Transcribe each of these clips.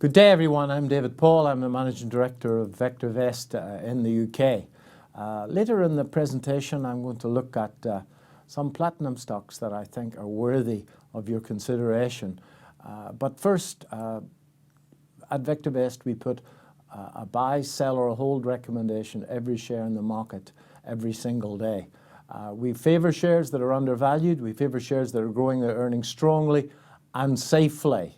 Good day, everyone. I'm David Paul. I'm the Managing Director of VectorVest in the UK. Later in the presentation, I'm going to look at some platinum stocks that I think are worthy of your consideration. But first, at VectorVest, we put a buy, sell, or hold recommendation every share in the market every single day. We favour shares that are undervalued. We favour shares that are growing their earnings strongly and safely.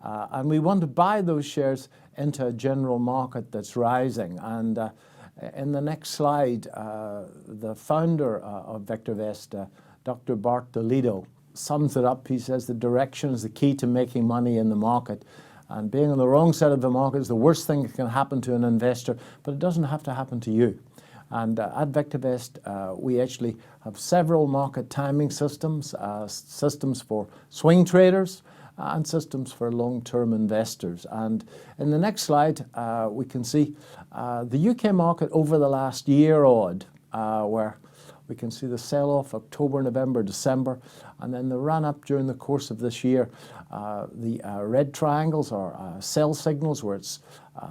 And we want to buy those shares into a general market that's rising. And in the next slide, the founder of VectorVest, Dr. Bart DeLido, sums it up. He says the direction is the key to making money in the market. And being on the wrong side of the market is the worst thing that can happen to an investor, but it doesn't have to happen to you. And at VectorVest, we actually have several market timing systems, systems for swing traders, and systems for long-term investors. And in the next slide, we can see the UK market over the last year odd, where we can see the sell-off October, November, December, and then the run-up during the course of this year. The red triangles are sell signals where it's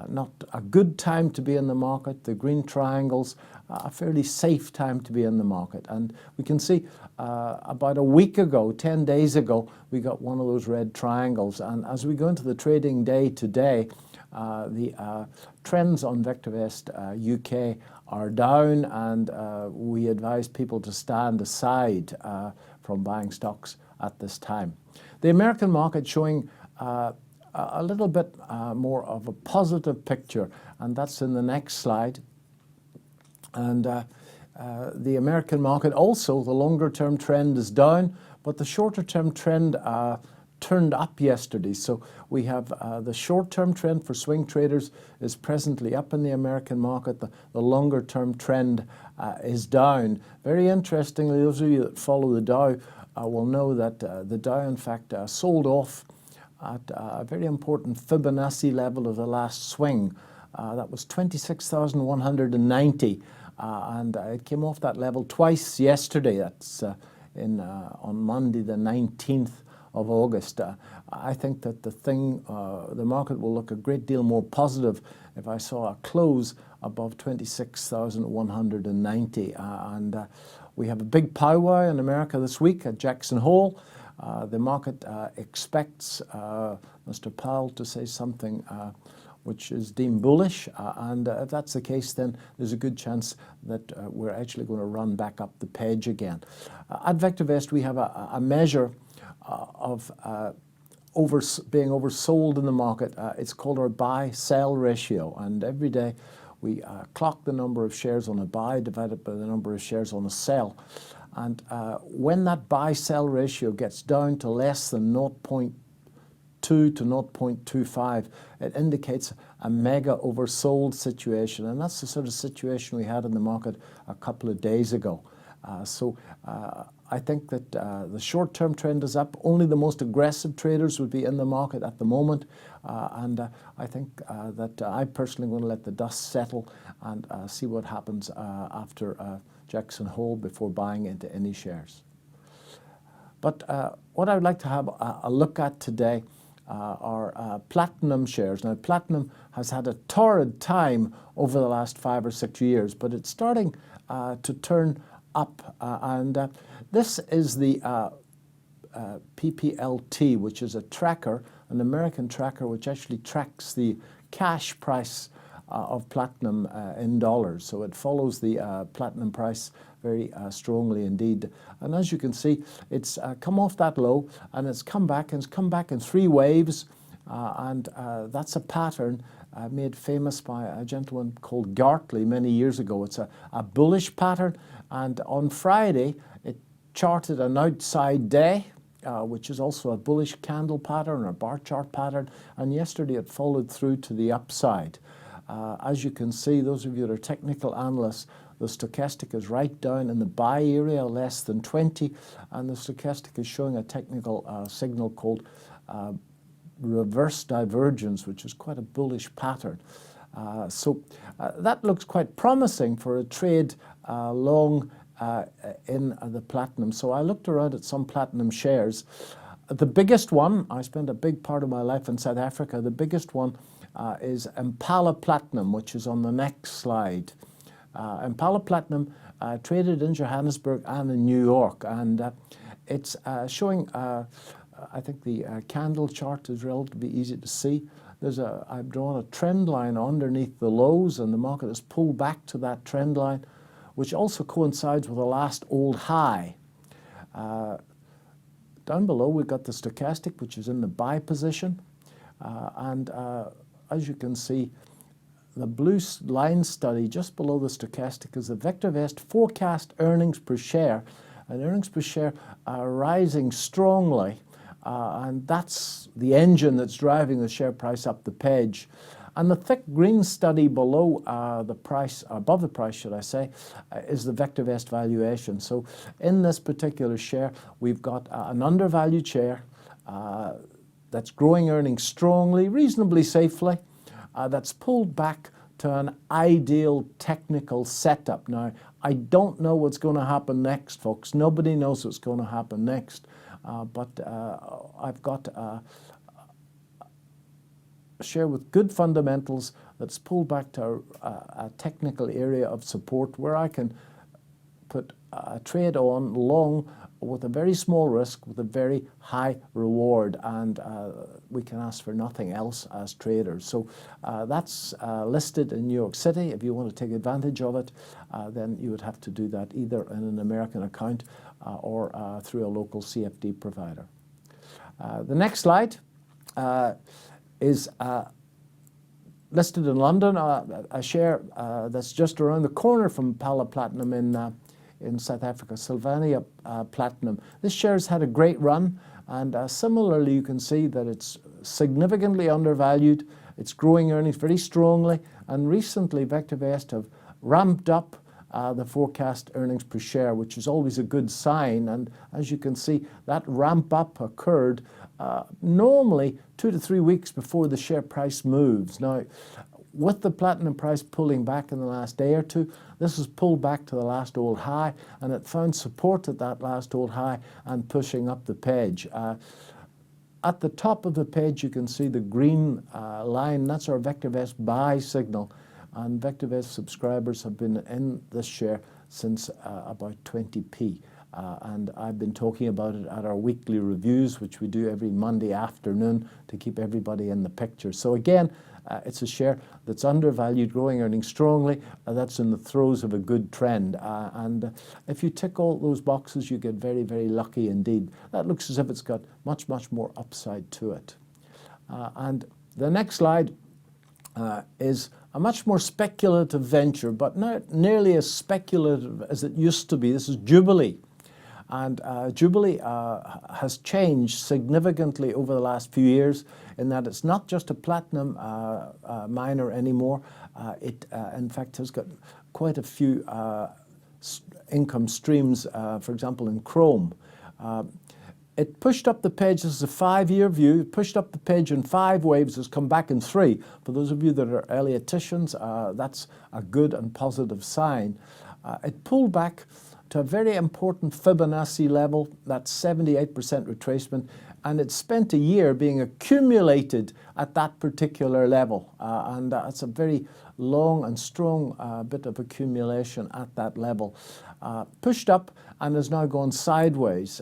not a good time to be in the market. The green triangles, a fairly safe time to be in the market. And we can see about a week ago, 10 days ago, we got one of those red triangles. And as we go into the trading day today, the trends on VectorVest UK are down, and we advise people to stand aside from buying stocks at this time. The American market showing a little bit more of a positive picture, and that's in the next slide. And the American market also, the longer term trend is down, but the shorter term trend turned up yesterday. So we have the short-term trend for swing traders is presently up in the American market. The longer-term trend is down. Very interestingly, those of you that follow the Dow will know that the Dow, in fact, sold off at a very important Fibonacci level of the last swing. That was 26,190, and it came off that level twice yesterday. That's on Monday, the 19th of August. I think that the market will look a great deal more positive if I saw a close above 26,190. And we have a big powwow in America this week at Jackson Hole. The market expects Mr. Powell to say something which is deemed bullish, and if that's the case, then there's a good chance that we're actually going to run back up the page again. At VectorVest, we have a measure of being oversold in the market. It's called our buy-sell ratio, and every day we clock the number of shares on a buy divided by the number of shares on a sell. And when that buy-sell ratio gets down to less than 0.2 to 0.25, it indicates a mega oversold situation, and that's the sort of situation we had in the market a couple of days ago. So I think that the short-term trend is up. Only the most aggressive traders would be in the market at the moment, and I think that I personally want to let the dust settle and see what happens after Jackson Hole before buying into any shares. But what I would like to have a look at today are platinum shares. Now, platinum has had a torrid time over the last 5 or 6 years, but it's starting to turn up, and this is the PPLT, which is a tracker, an American tracker, which actually tracks the cash price of platinum in dollars. So it follows the platinum price very strongly indeed. And as you can see, it's come off that low, and it's come back, and it's come back in 3 waves, and that's a pattern made famous by a gentleman called Gartley many years ago. It's a bullish pattern, and on Friday it charted an outside day, which is also a bullish candle pattern or a bar chart pattern, and yesterday it followed through to the upside. As you can see, those of you that are technical analysts, the stochastic is right down in the buy area, less than 20, and the stochastic is showing a technical signal called reverse divergence, which is quite a bullish pattern. So that looks quite promising for a trade long in the platinum. So I looked around at some platinum shares. The biggest one, I spent a big part of my life in South Africa, the biggest one is Impala Platinum, which is on the next slide. Impala Platinum traded in Johannesburg and in New York, and it's showing, I think the candle chart is relatively easy to see. I've drawn a trend line underneath the lows, and the market has pulled back to that trend line, which also coincides with the last old high. Down below we've got the stochastic, which is in the buy position, and as you can see, the blue line study just below the stochastic is the VectorVest forecast earnings per share, and earnings per share are rising strongly, and that's the engine that's driving the share price up the page. And the thick green study below the price, above the price should I say, is the VectorVest valuation. So in this particular share, we've got an undervalued share that's growing earnings strongly, reasonably safely, that's pulled back to an ideal technical setup. Now, I don't know what's going to happen next, folks. Nobody knows what's going to happen next, but I've got a share with good fundamentals that's pulled back to a technical area of support where I can put a trade on long with a very small risk with a very high reward, and we can ask for nothing else as traders. So that's listed in New York City. If you want to take advantage of it, then you would have to do that either in an American account or through a local CFD provider. The next slide is listed in London, a share that's just around the corner from Impala Platinum in South Africa, Sylvania Platinum. This share has had a great run, and similarly you can see that it's significantly undervalued. It's growing earnings very strongly, and recently VectorVest have ramped up the forecast earnings per share, which is always a good sign. And as you can see, that ramp up occurred normally 2 to 3 weeks before the share price moves. Now, with the platinum price pulling back in the last day or two, this has pulled back to the last old high, and it found support at that last old high and pushing up the page. At the top of the page, you can see the green line. That's our VectorVest buy signal, and VectorVest subscribers have been in this share since about 20p. And I've been talking about it at our weekly reviews, which we do every Monday afternoon to keep everybody in the picture. So again, it's a share that's undervalued, growing earnings strongly. That's in the throes of a good trend. And if you tick all those boxes, you get very, very lucky indeed. That looks as if it's got much, much more upside to it. And the next slide is a much more speculative venture, but not nearly as speculative as it used to be. This is Jubilee. And Jubilee has changed significantly over the last few years in that it's not just a platinum miner anymore. It, in fact, has got quite a few income streams, for example, in chrome. It pushed up the page. This is a 5-year view. It pushed up the page in 5 waves, has come back in 3. For those of you that are Ellioticians, that's a good and positive sign. It pulled back to a very important Fibonacci level, that's 78% retracement, and it spent a year being accumulated at that particular level. And it's a very long and strong bit of accumulation at that level. Pushed up and has now gone sideways.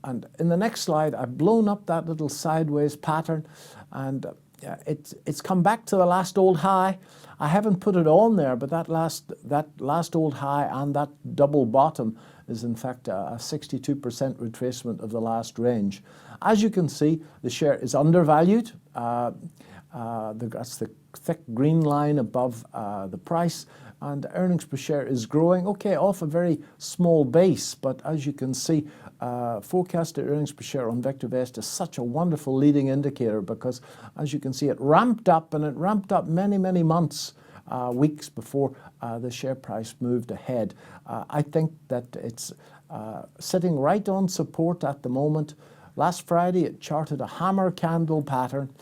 And in the next slide, I've blown up that little sideways pattern, and it's come back to the last old high. I haven't put it on there, but that last old high and that double bottom is in fact a 62% retracement of the last range. As you can see, the share is undervalued. That's the thick green line above the price, and earnings per share is growing, okay, off a very small base, but as you can see, forecasted earnings per share on VectorVest is such a wonderful leading indicator because, as you can see, it ramped up, and it ramped up many, many months, weeks before the share price moved ahead. I think that it's sitting right on support at the moment. Last Friday, it charted a hammer candle pattern.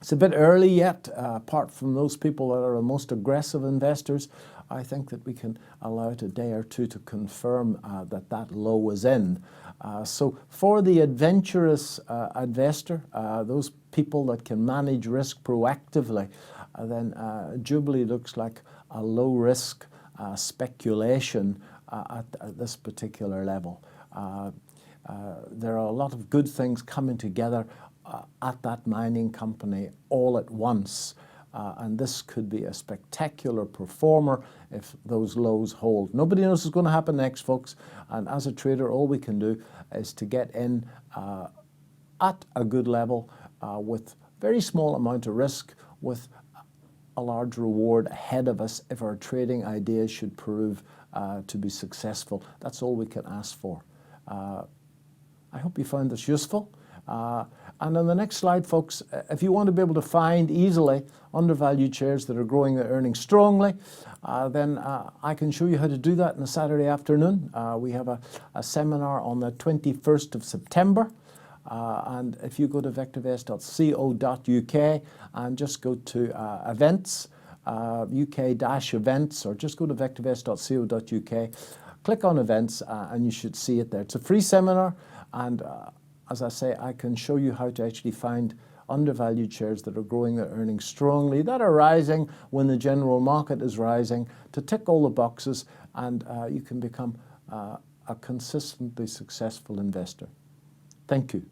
It's a bit early yet, apart from those people that are the most aggressive investors. I think that we can allow it a day or two to confirm that low is in. So for the adventurous investor, those people that can manage risk proactively, then Jubilee looks like a low-risk speculation at this particular level. There are a lot of good things coming together at that mining company all at once. And this could be a spectacular performer if those lows hold. Nobody knows what's going to happen next, folks. And as a trader, all we can do is to get in at a good level with very small amount of risk, with a large reward ahead of us if our trading ideas should prove to be successful. That's all we can ask for. I hope you found this useful. And on the next slide, folks, if you want to be able to find easily undervalued shares that are growing their earnings strongly, then I can show you how to do that on a Saturday afternoon. We have a seminar on the 21st of September. And if you go to vectorvest.co.uk and just go to events, UK-events, or just go to vectorvest.co.uk, click on events, and you should see it there. It's a free seminar, and as I say, I can show you how to actually find undervalued shares that are growing their earnings strongly, that are rising when the general market is rising, to tick all the boxes, and you can become a consistently successful investor. Thank you.